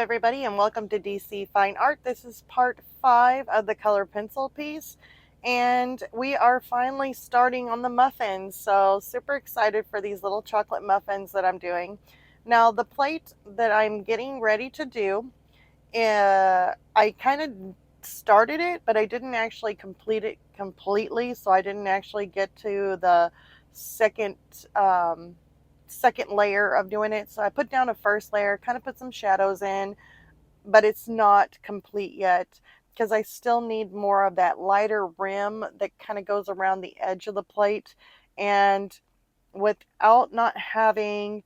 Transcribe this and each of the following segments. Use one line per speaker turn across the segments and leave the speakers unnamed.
everybody, and welcome to DC Fine Art. This is part 5 of the color pencil piece, and we are finally starting on the muffins. So super excited for these little chocolate muffins that I'm doing. Now the plate that I'm getting ready to do, I kind of started it, but I didn't actually complete it completely, so I didn't actually get to the second second layer of doing it. So I put down a first layer, kind of put some shadows in, but it's not complete yet because I still need more of that lighter rim that kind of goes around the edge of the plate. And without not having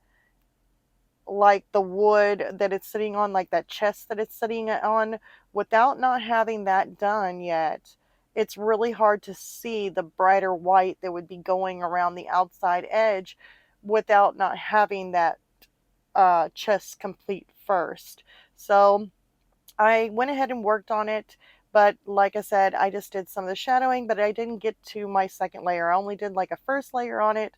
like the wood that it's sitting on, like that chest that it's sitting on, without not having that done yet, it's really hard to see the brighter white that would be going around the outside edge without not having that chest complete first. So I went ahead and worked on it, but like I said, I just did some of the shadowing, but I didn't get to my second layer. I only did like a first layer on it,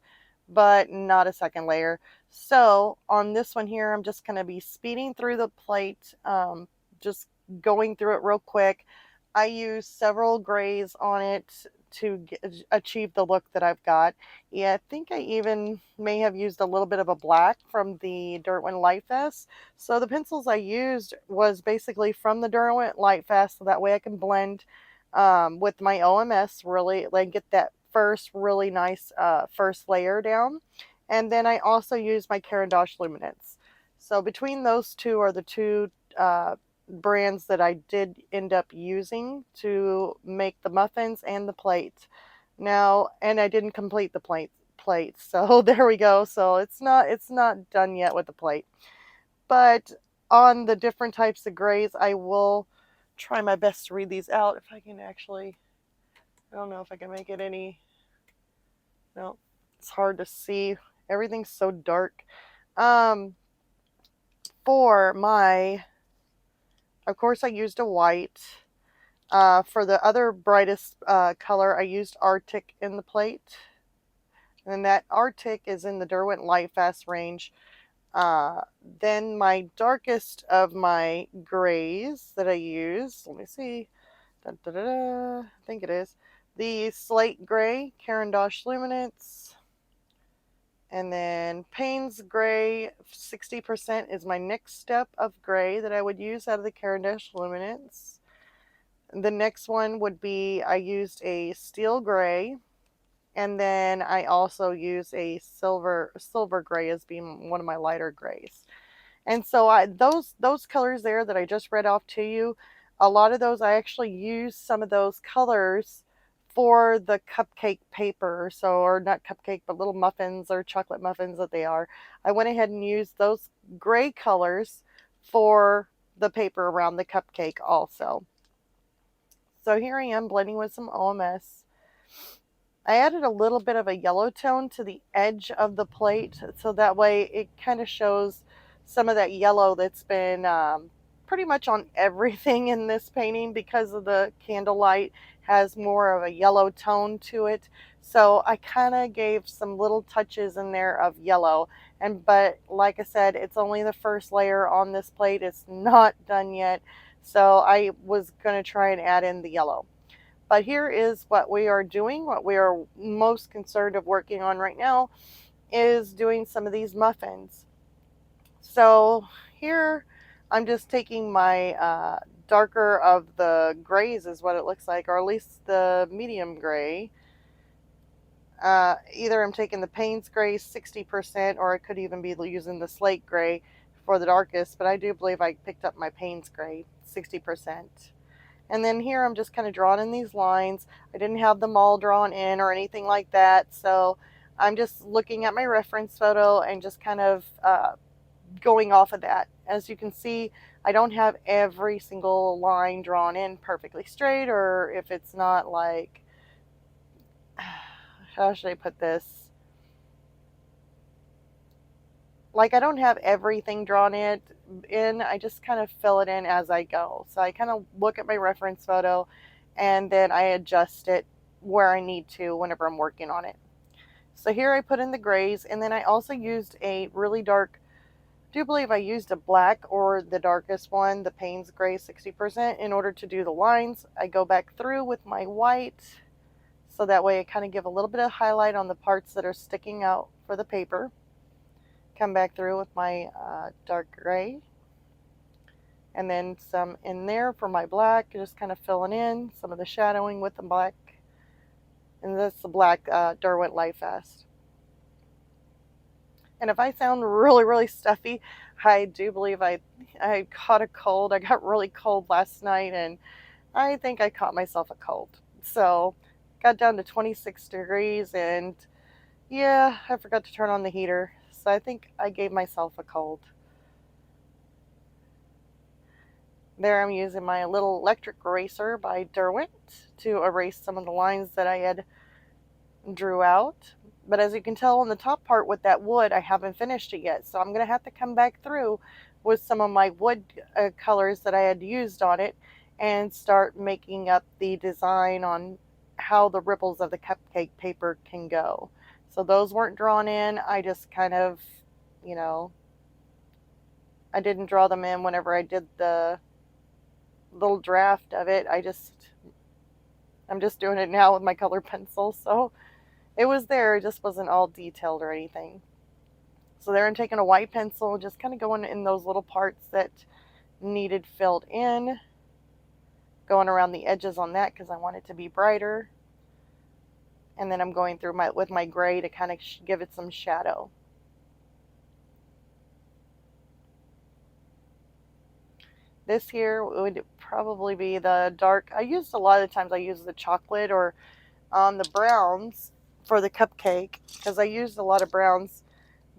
but not a second layer. So on this one here, I'm just going to be speeding through the plate, just going through it real quick. I use several grays on it to achieve the look that I've got. Yeah, I think I even may have used a little bit of a black from the Derwent lightfast. So the pencils I used was basically from the Derwent lightfast, so that way I can blend with my OMS really, like get that first really nice first layer down. And then I also use my Caran D'Ache luminance. So between those two are the two brands that I did end up using to make the muffins and the plate. Now, and I didn't complete the plate. So there we go. So it's not done yet with the plate. But on the different types of grays, I will try my best to read these out if I can actually. I don't know if I can make it any. No, it's hard to see. Everything's so dark. Um, for my, of course, I used a white. For the other brightest color, I used Arctic in the plate. And that Arctic is in the Derwent Lightfast range. Then my darkest of my grays that I use, let me see, da, da, da, da, I think it is the slate gray, Caran D'Ache luminance. And then Payne's gray, 60% is my next step of gray that I would use out of the Caran D'Ache luminance. The next one would be, I used a steel gray, and then I also use a silver gray as being one of my lighter grays. And so those colors there that I just read off to you, a lot of those I actually use some of those colors for the cupcake paper. So, or not cupcake, but little muffins or chocolate muffins that they are. I went ahead and used those gray colors for the paper around the cupcake also. So here I am blending with some OMS. I added a little bit of a yellow tone to the edge of the plate, so that way it kind of shows some of that yellow that's been pretty much on everything in this painting because of the candlelight has more of a yellow tone to it. So I kind of gave some little touches in there of yellow. But like I said, it's only the first layer on this plate. It's not done yet. So I was going to try and add in the yellow. But here is what we are doing. What we are most concerned of working on right now is doing some of these muffins. So here I'm just taking my darker of the grays is what it looks like, or at least the medium gray. Either I'm taking the Payne's gray 60%, or I could even be using the slate gray for the darkest, but I do believe I picked up my Payne's gray 60%. And then here I'm just kind of drawing in these lines. I didn't have them all drawn in or anything like that. So I'm just looking at my reference photo and just kind of going off of that. As you can see, I don't have every single line drawn in perfectly straight, or if it's not like, how should I put this? Like I don't have everything drawn in. I just kind of fill it in as I go. So I kind of look at my reference photo and then I adjust it where I need to whenever I'm working on it. So here I put in the grays, and then I also used a really dark do believe I used a black or the darkest one, the Payne's Gray 60%, in order to do the lines. I go back through with my white, so that way I kind of give a little bit of highlight on the parts that are sticking out for the paper. Come back through with my dark gray, and then some in there for my black, just kind of filling in some of the shadowing with the black. And that's the black Derwent Lightfast. And if I sound really, really stuffy, I do believe I caught a cold. I got really cold last night, and I think I caught myself a cold. So got down to 26 degrees, and yeah, I forgot to turn on the heater. So I think I gave myself a cold. There I'm using my little electric eraser by Derwent to erase some of the lines that I had drew out. But as you can tell on the top part with that wood, I haven't finished it yet. So I'm going to have to come back through with some of my wood colors that I had used on it and start making up the design on how the ripples of the cupcake paper can go. So those weren't drawn in. I just kind of, you know, I didn't draw them in whenever I did the little draft of it. I'm just doing it now with my color pencil. So it was there, it just wasn't all detailed or anything. So there I'm taking a white pencil, just kind of going in those little parts that needed filled in, going around the edges on that because I want it to be brighter. And then I'm going through with my gray to kind of give it some shadow. This here would probably be the dark. I used a lot of the times I use the chocolate or the browns for the cupcake because I used a lot of browns,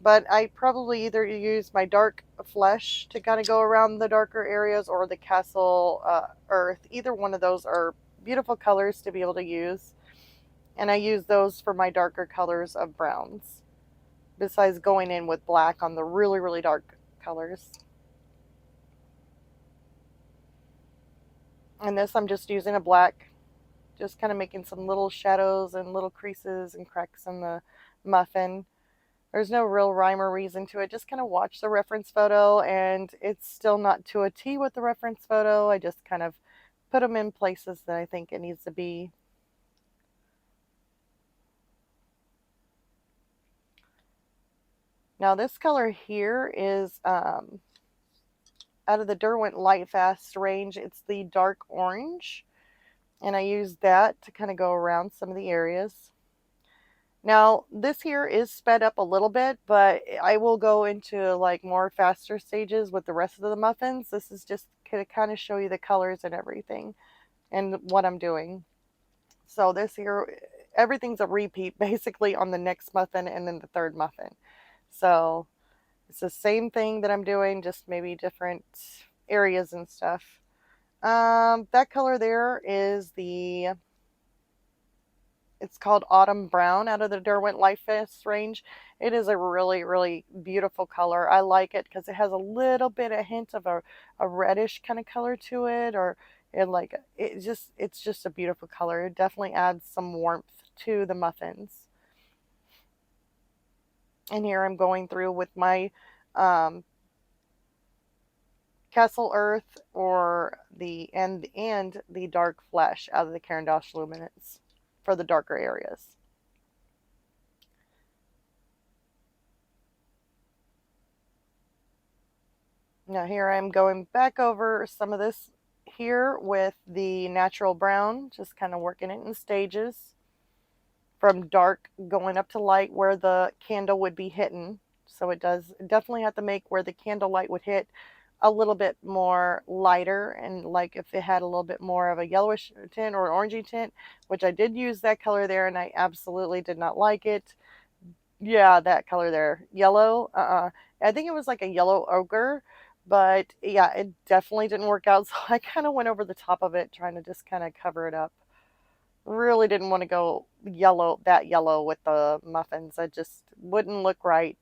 but I probably either use my dark flesh to kind of go around the darker areas or the castle earth. Either one of those are beautiful colors to be able to use, and I use those for my darker colors of browns besides going in with black on the really, really dark colors. And this I'm just using a black, just kind of making some little shadows and little creases and cracks in the muffin. There's no real rhyme or reason to it. Just kind of watch the reference photo, and it's still not to a T with the reference photo. I just kind of put them in places that I think it needs to be. Now this color here is out of the Derwent Lightfast range. It's the dark orange, and I use that to kind of go around some of the areas. Now, this here is sped up a little bit, but I will go into like more faster stages with the rest of the muffins. This is just to kind of show you the colors and everything and what I'm doing. So this here, everything's a repeat basically on the next muffin and then the third muffin. So it's the same thing that I'm doing, just maybe different areas and stuff. That color there is it's called Autumn Brown out of the Derwent Lightfast range. It is a really, really beautiful color. I like it because it has a little bit of hint of a reddish kind of color to it, or it's just a beautiful color. It definitely adds some warmth to the muffins. And here I'm going through with my Castle Earth or the dark flesh out of the Caran D'Ache luminance for the darker areas. Now here I'm going back over some of this here with the natural brown, just kind of working it in stages from dark going up to light where the candle would be hidden. So it definitely have to make where the candle light would hit a little bit more lighter, and like if it had a little bit more of a yellowish tint or an orangey tint, which I did use that color there and I absolutely did not like it. Yeah, that color there, yellow. I think it was like a yellow ochre, but yeah, it definitely didn't work out. So I kind of went over the top of it trying to just kind of cover it up. Really didn't want to go that yellow with the muffins. It just wouldn't look right.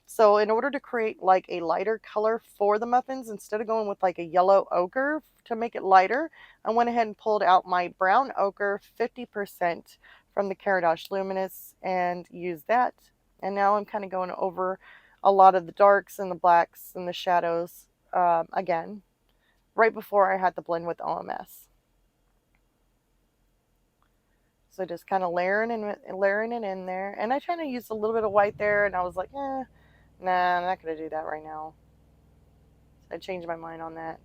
So in order to create like a lighter color for the muffins, instead of going with like a yellow ochre to make it lighter, I went ahead and pulled out my brown ochre 50% from the Caran D'Ache Luminous and used that. And now I'm kind of going over a lot of the darks and the blacks and the shadows again, right before I had to blend with OMS. So just kind of layering it in there. And I tried to use a little bit of white there, and I was like, nah, I'm not going to do that right now. So I changed my mind on that.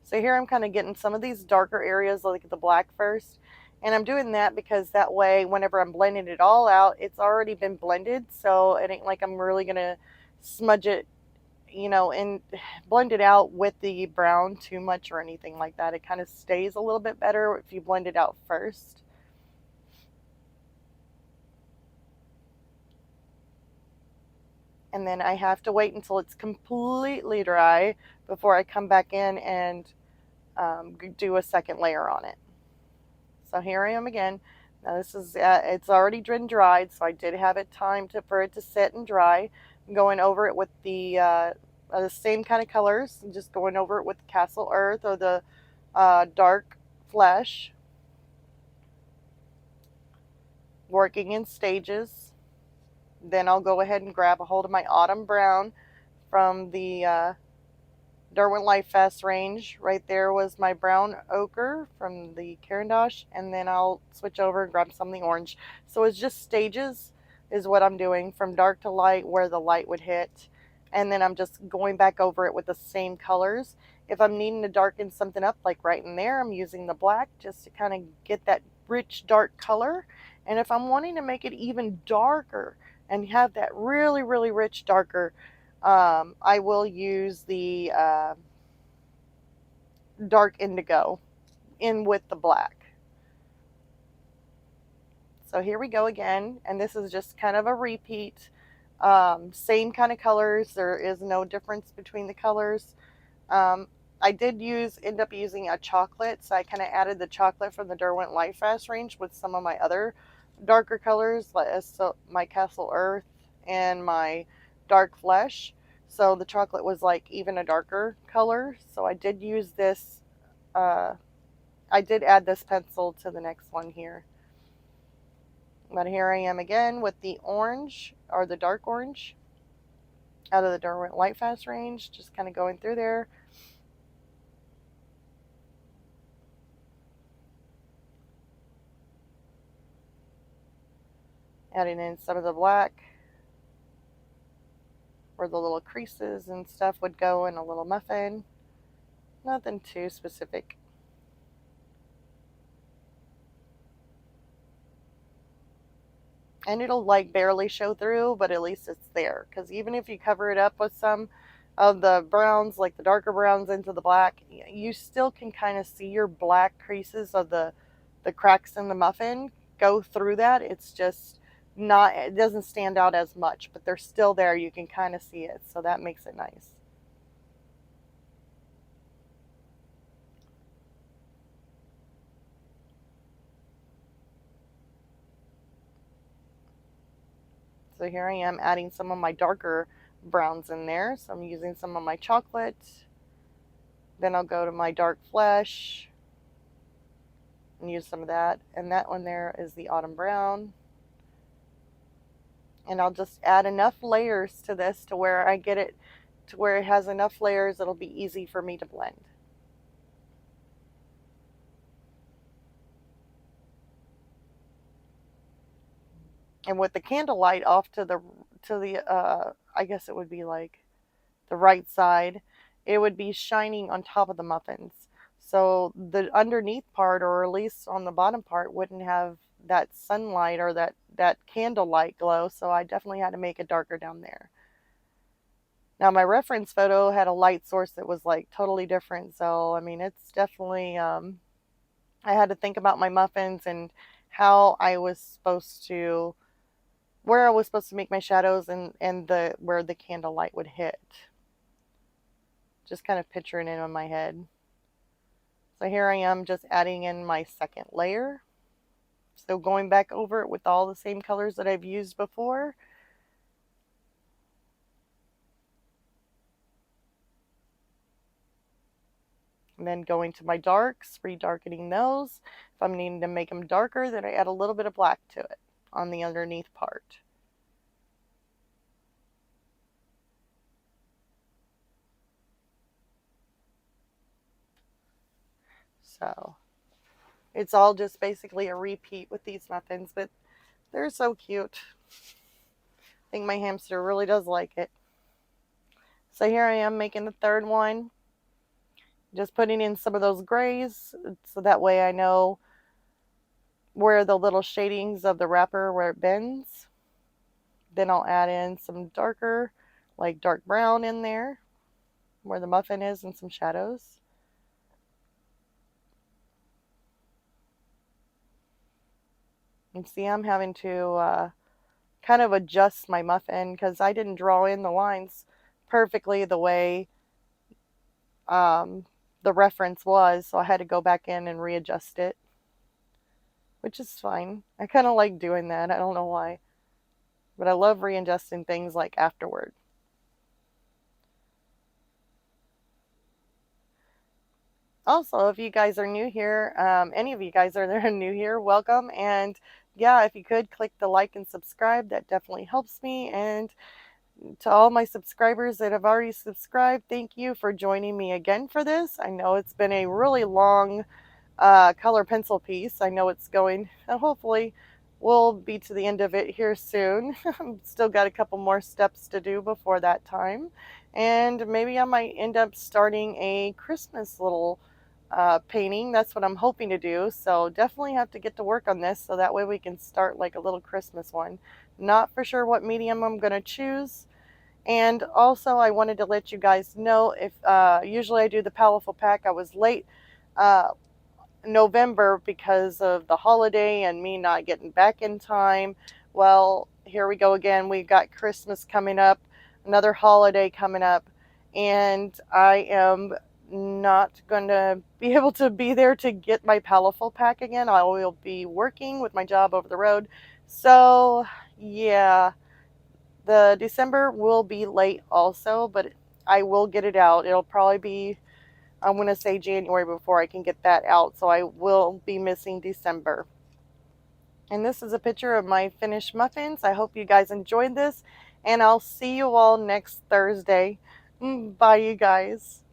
So here I'm kind of getting some of these darker areas, like the black first. And I'm doing that because that way, whenever I'm blending it all out, it's already been blended. So it ain't like I'm really going to smudge it, and blend it out with the brown too much or anything like that. It kind of stays a little bit better if you blend it out first. And then I have to wait until it's completely dry before I come back in and do a second layer on it. So here I am again. Now this is, it's already been dried, so I did have it time for it to sit and dry. I'm going over it with the same kind of colors, and just going over it with Castle Earth or the dark flesh, working in stages. Then I'll go ahead and grab a hold of my autumn brown from the Derwent lightfast range. Right there was my brown ochre from the Caran D'Ache, and then I'll switch over and grab something orange. So it's just stages is what I'm doing, from dark to light where the light would hit, and then I'm just going back over it with the same colors. If I'm needing to darken something up, like right in there, I'm using the black just to kind of get that rich dark color. And if I'm wanting to make it even darker and have that really, really rich darker, I will use the dark indigo in with the black. So here we go again, and this is just kind of a repeat. Same kind of colors. There is no difference between the colors. I did end up using a chocolate, so I kind of added the chocolate from the Derwent lightfast range with some of my other darker colors, like so my Castle Earth and my dark flesh. So the chocolate was like even a darker color. So I did use this. I did add this pencil to the next one here. But here I am again with the orange, or the dark orange, out of the Derwent lightfast range, just kind of going through there. Adding in some of the black where the little creases and stuff would go in a little muffin. Nothing too specific. And it'll like barely show through, but at least it's there. Because even if you cover it up with some of the browns, like the darker browns into the black, you still can kind of see your black creases of the cracks in the muffin go through that. It's just not, it doesn't stand out as much, but they're still there. You can kind of see it. So that makes it nice. So here I am adding some of my darker browns in there. So I'm using some of my chocolate. Then I'll go to my dark flesh and use some of that. And that one there is the autumn brown. And I'll just add enough layers to this to where I get it to where it has enough layers it'll be easy for me to blend. And with the candlelight off to the I guess it would be like the right side, it would be shining on top of the muffins. So the underneath part, or at least on the bottom part, wouldn't have that sunlight or that candlelight glow. So I definitely had to make it darker down there. Now my reference photo had a light source that was like totally different. So I mean, it's definitely I had to think about my muffins and how I was supposed to, where I was supposed to make my shadows, and the where the candlelight would hit. Just kind of picturing it in my head. So here I am just adding in my second layer. So going back over it with all the same colors that I've used before. And then going to my darks, redarkening those. If I'm needing to make them darker, then I add a little bit of black to it on the underneath part. So it's all just basically a repeat with these muffins, but they're so cute. I think my hamster really does like it. So here I am making the third one. Just putting in some of those grays so that way I know where the little shadings of the wrapper where it bends. Then I'll add in some darker, like dark brown in there where the muffin is and some shadows. You see I'm having to kind of adjust my muffin because I didn't draw in the lines perfectly the way the reference was, so I had to go back in and readjust it, which is fine. I kind of like doing that. I don't know why, but I love readjusting things like afterward. Also, if you guys are new here, any of you guys are there new here, welcome. And yeah, if you could click the like and subscribe, that definitely helps me. And to all my subscribers that have already subscribed, thank you for joining me again for this. I know it's been a really long color pencil piece. I know it's going, hopefully we'll be to the end of it here soon. Still got a couple more steps to do before that time. And maybe I might end up starting a Christmas little painting. That's what I'm hoping to do. So definitely have to get to work on this so that way we can start like a little Christmas one. Not for sure what medium I'm going to choose. And also I wanted to let you guys know if usually I do the Powerful Pack. I was late November because of the holiday and me not getting back in time. Well, here we go again. We got Christmas coming up, another holiday coming up, and I am not going to be able to be there to get my Powerful Pack again. I will be working with my job over the road. So, yeah, the December will be late also, but I will get it out. It'll probably be, I'm going to say January before I can get that out, so I will be missing December. And this is a picture of my finished muffins. I hope you guys enjoyed this, and I'll see you all next Thursday. Bye, you guys.